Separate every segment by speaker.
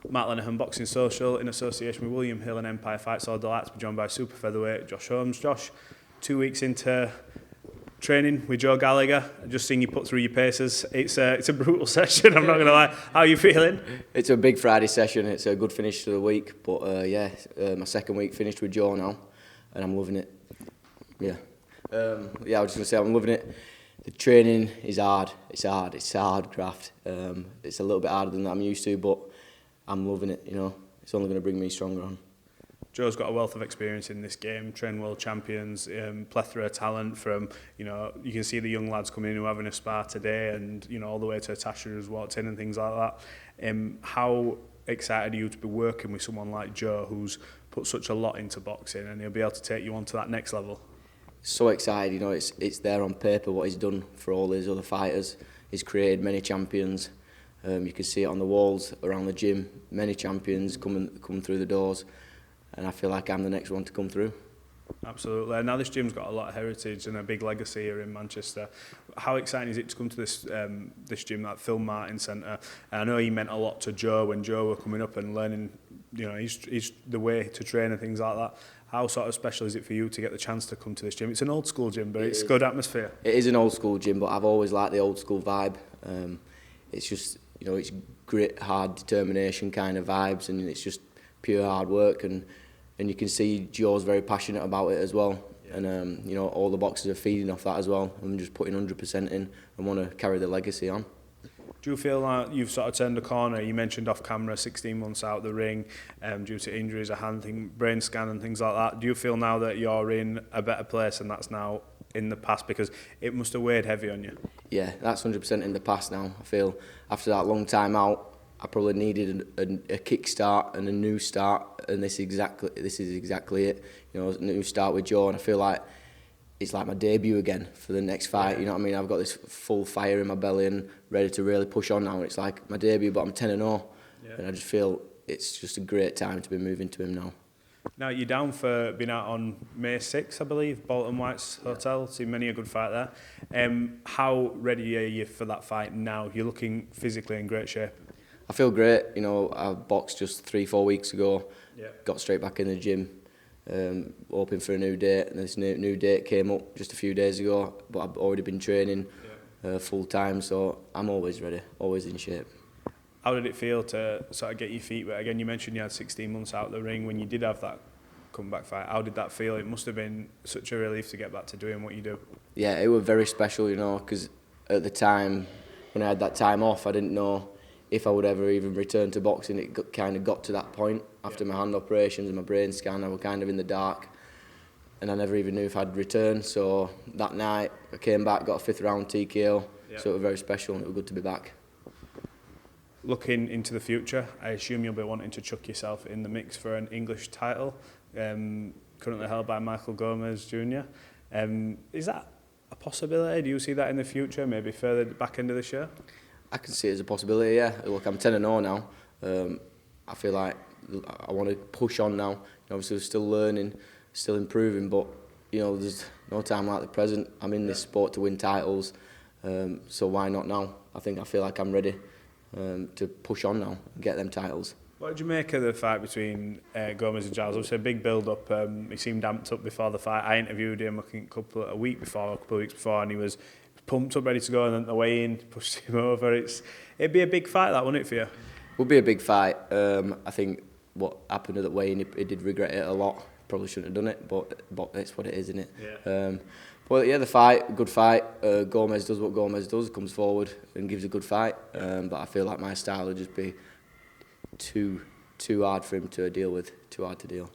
Speaker 1: Matt Lenihan, Boxing Social, in association with William Hill and Empire Fights. All delighted to be joined by super featherweight Josh Holmes. Josh, 2 weeks into training with Joe Gallagher, just seeing you put through your paces. It's a brutal session, I'm not going to lie. How are you feeling?
Speaker 2: It's a big Friday session. It's a good finish to the week. But my second week finished with Joe now, and I'm loving it. I was just going to say I'm loving it. The training is hard. It's a hard graft. It's a little bit harder than I'm used to, but I'm loving it. It's only going to bring me stronger on.
Speaker 1: Joe's got a wealth of experience in this game, trained world champions, plethora of talent from, you can see the young lads coming in who are having a spar today and, all the way to Tasha who's walked in and things like that. How excited are you to be working with someone like Joe who's put such a lot into boxing and he'll be able to take you on to that next level?
Speaker 2: So excited, it's there on paper what he's done for all his other fighters. He's created many champions. You can see it on the walls around the gym. Many champions come through the doors. And I feel like I'm the next one to come through.
Speaker 1: Absolutely. Now this gym's got a lot of heritage and a big legacy here in Manchester. How exciting is it to come to this gym, that Phil Martin Centre? And I know he meant a lot to Joe when Joe were coming up and learning, he's the way to train and things like that. How sort of special is it for you to get the chance to come to this gym? It's an old school gym, but it's good atmosphere.
Speaker 2: It is an old school gym, but I've always liked the old school vibe. It's just, it's grit, hard determination kind of vibes, and it's just pure hard work. And you can see Joe's very passionate about it as well. Yeah. And, all the boxers are feeding off that as well and just putting 100% in and want to carry the legacy on.
Speaker 1: Do you feel like you've sort of turned a corner? You mentioned off camera 16 months out the ring due to injuries, a hand thing, brain scan and things like that. Do you feel now that you're in a better place and that's now in the past? Because it must have weighed heavy on you.
Speaker 2: Yeah, that's 100% in the past now. I feel after that long time out, I probably needed a kickstart and a new start, and this is exactly it. A new start with Joe, and I feel like it's like my debut again for the next fight. You know what I mean? I've got this full fire in my belly and ready to really push on now. It's like my debut, but I'm 10-0, and I just feel it's just a great time to be moving to him now.
Speaker 1: Now you're down for being out on May 6th, I believe, Bolton White's Hotel. Seen many a good fight there. How ready are you for that fight now? You're looking physically in great shape.
Speaker 2: I feel great. I boxed just 3-4 weeks ago. Yeah. Got straight back in the gym, hoping for a new date. And this new date came up just a few days ago, but I've already been training full time, so I'm always ready, always in shape.
Speaker 1: How did it feel to sort of get your feet wet again? You mentioned you had 16 months out of the ring when you did have that comeback fight. How did that feel? It must have been such a relief to get back to doing what you do. Yeah,
Speaker 2: it was very special, because at the time when I had that time off, I didn't know if I would ever even return to boxing. It kind of got to that point after my hand operations and my brain scan. I was kind of in the dark, and I never even knew if I'd return. So that night I came back, got a 5th round TKO. So it was very special, and it was good to be back.
Speaker 1: Looking into the future, I assume you'll be wanting to chuck yourself in the mix for an English title, currently held by Michael Gomez Jr. Is that a possibility? Do you see that in the future, maybe further back into this year?
Speaker 2: I can see it as a possibility, yeah. Look, I'm 10-0 now. I feel like I want to push on now. Obviously, we're still learning, still improving, but there's no time like the present. I'm in this sport to win titles, so why not now? I feel like I'm ready to push on now and get them titles.
Speaker 1: What did you make of the fight between Gomez and Giles? Obviously, a big build-up. He seemed amped up before the fight. I interviewed him a couple of weeks before, and he was pumped up, ready to go, and then the weigh-in pushed him over. It'd be a big fight, that, wouldn't it, for you?
Speaker 2: It would be a big fight. I think what happened at the weigh-in, he did regret it a lot. Probably shouldn't have done it, but it's what it is, isn't it? Yeah. But yeah, the fight, good fight. Gomez does what Gomez does, comes forward and gives a good fight. But I feel like my style would just be too hard for him to deal with, too hard to deal.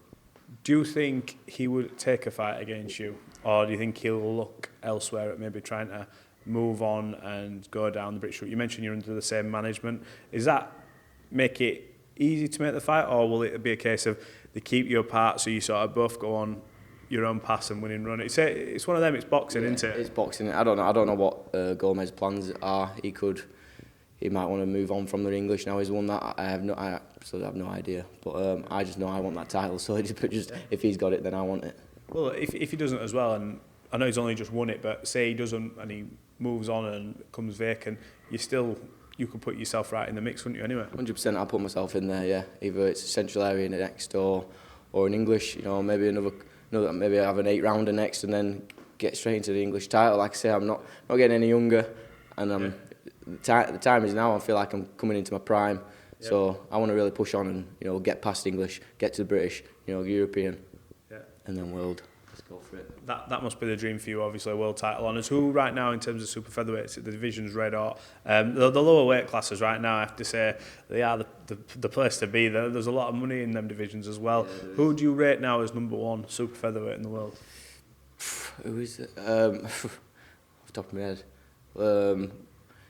Speaker 1: Do you think he would take a fight against you? Or do you think he'll look elsewhere at maybe trying to move on and go down the British route? You mentioned you're under the same management. Is that make it easy to make the fight, or will it be a case of they keep you apart so you sort of both go on your own pass and winning run? It's one of them. It's boxing, isn't it?
Speaker 2: It's boxing. I don't know what Gomez's plans are. He might want to move on from the English now. He's won that. I have no idea. But I just know I want that title. So if he's got it, then I want it.
Speaker 1: Well, if he doesn't as well, and I know he's only just won it, but say he doesn't and he moves on and comes vacant, you're you could put yourself right in the mix, wouldn't you? Anyway.
Speaker 2: 100%, I'll put myself in there. Yeah, either it's a central area next or in English. You know, maybe another maybe have an 8-rounder next and then get straight into the English title. Like I say, I'm not getting any younger, and the time is now. I feel like I'm coming into my prime. Yeah. So I want to really push on and get past English, get to the British, European, and then world. Let's go for it.
Speaker 1: That must be the dream for you, obviously, world title honours. Who right now, in terms of super featherweights, the division's red hot. The lower weight classes right now, I have to say, they are the place to be. There's a lot of money in them divisions as well. Yeah, who do you rate now as number 1 super featherweight in the world?
Speaker 2: Who is it? Off the top of my head.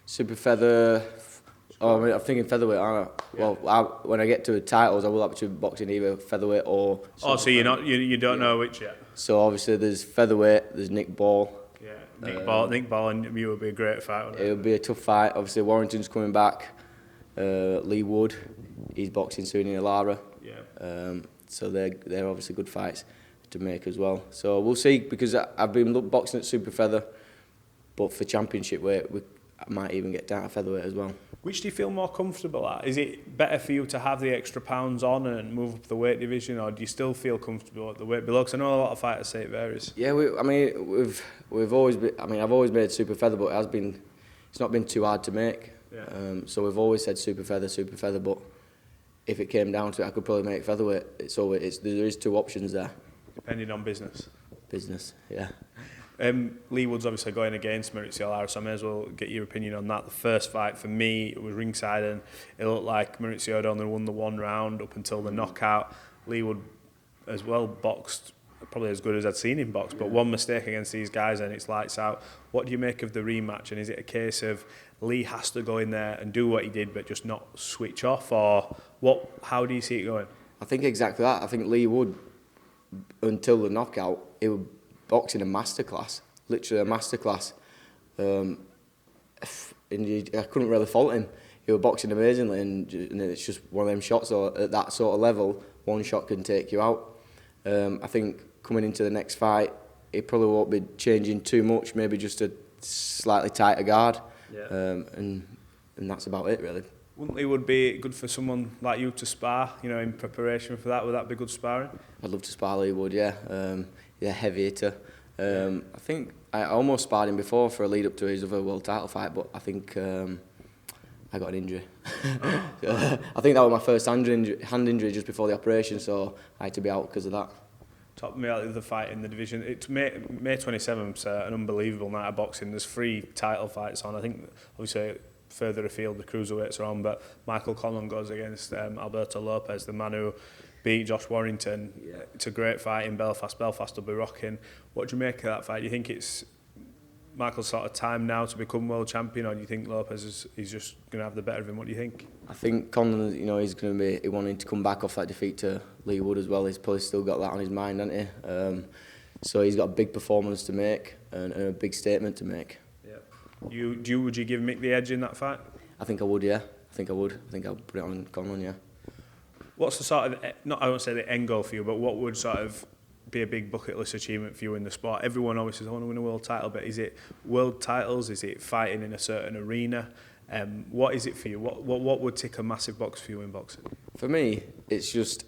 Speaker 2: Super feather. I'm thinking featherweight, aren't I? Yeah. Well, when I get to the titles, I will have to be boxing either featherweight or.
Speaker 1: Oh, so you don't know which yet?
Speaker 2: So obviously there's featherweight, there's Nick Ball.
Speaker 1: Yeah, Nick Ball and you would be a great fight, wouldn't it?
Speaker 2: It would be a tough fight. Obviously Warrington's coming back. Lee Wood, he's boxing soon in Lara. Yeah. So they're obviously good fights to make as well. So we'll see, because I've been boxing at super feather, but for championship weight, I might even get down to featherweight as well.
Speaker 1: Which do you feel more comfortable at? Is it better for you to have the extra pounds on and move up the weight division, or do you still feel comfortable at the weight below? Because I know a lot of fighters say it varies.
Speaker 2: Yeah, we've always been. I mean, I've always made super feather, but it's not been too hard to make. Yeah. So we've always said super feather. But if it came down to it, I could probably make featherweight. There is 2 options there.
Speaker 1: Depending on business.
Speaker 2: Business, yeah.
Speaker 1: Lee Wood's obviously going against Maurizio Lara, so I may as well get your opinion on that. The first fight for me, it was ringside, and it looked like Maurizio had only won the 1 round up until the knockout. Lee Wood as well boxed probably as good as I'd seen him box, but one mistake against these guys and it's lights out. What do you make of the rematch, and is it a case of Lee has to go in there and do what he did but just not switch off, or what? How do you see it going?
Speaker 2: I think exactly that. I think Lee Wood, until the knockout, he was boxing a masterclass, literally a masterclass. And I couldn't really fault him. He was boxing amazingly, and it's just one of them shots. So at that sort of level, one shot can take you out. I think coming into the next fight, he probably won't be changing too much. Maybe just a slightly tighter guard, and that's about it really.
Speaker 1: Wouldn't it would be good for someone like you to spar, in preparation for that? Would that be good sparring?
Speaker 2: I'd love to spar Lee Wood, yeah. Heavy hitter. I think I almost sparred him before for a lead up to his other world title fight, but I think I got an injury. I think that was my first hand injury just before the operation, so I had to be out because of that.
Speaker 1: Top me out of the fight in the division. It's May 27th, an unbelievable night of boxing. There's 3 title fights on. I think obviously further afield the cruiserweights are on, but Michael Conlan goes against Alberto Lopez, the man who beat Josh Warrington. Yeah. It's a great fight in Belfast. Belfast will be rocking. What do you make of that fight? Do you think it's Michael's sort of time now to become world champion, or do you think Lopez is just going to have the better of him? What do you think?
Speaker 2: I think Conlan, he's going to be wanting to come back off that defeat to Lee Wood as well. He's probably still got that on his mind, hasn't he? So he's got a big performance to make and a big statement to make.
Speaker 1: Yeah. Would you give Mick the edge in that fight?
Speaker 2: I think I would, yeah. I think I'll put it on Conlan, yeah.
Speaker 1: What's the sort of, I won't say the end goal for you, but what would sort of be a big bucket list achievement for you in the sport? Everyone always says, I want to win a world title, but is it world titles? Is it fighting in a certain arena? What is it for you? What would tick a massive box for you in boxing?
Speaker 2: For me, it's just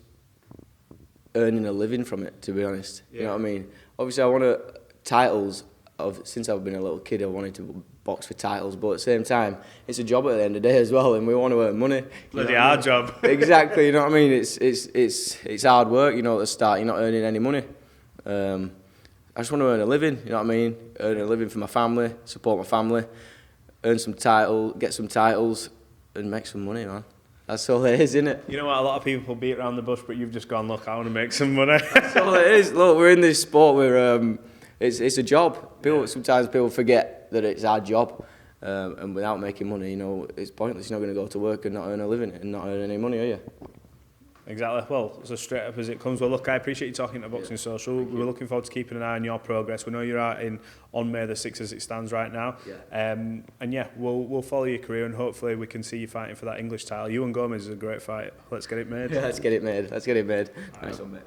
Speaker 2: earning a living from it, to be honest. Yeah. You know what I mean? Obviously, I want titles. Since I've been a little kid, I wanted to box for titles, but at the same time, it's a job at the end of the day as well, and we want to earn money.
Speaker 1: Bloody hard job.
Speaker 2: Exactly, you know what I mean? It's hard work, at the start. You're not earning any money. I just want to earn a living, you know what I mean? Earn a living for my family, support my family, earn some get some titles, and make some money, man. That's all it is, isn't it?
Speaker 1: You know what? A lot of people beat around the bush, but you've just gone, look, I want to make some money.
Speaker 2: That's all it is. Look, we're in this sport where it's a job. Sometimes people forget that it's our job, and without making money, it's pointless. You're not going to go to work and not earn a living and not earn any money, are you?
Speaker 1: Exactly. Well, it's as straight up as it comes. Well, look, I appreciate you talking to Boxing Social. We're looking forward to keeping an eye on your progress. We know you're out on May the 6th as it stands right now. Yeah. And yeah, we'll follow your career, and hopefully we can see you fighting for that English title. You and Gomez is a great fight. Let's get it made.
Speaker 2: Yeah, let's get it made. Nice one, mate.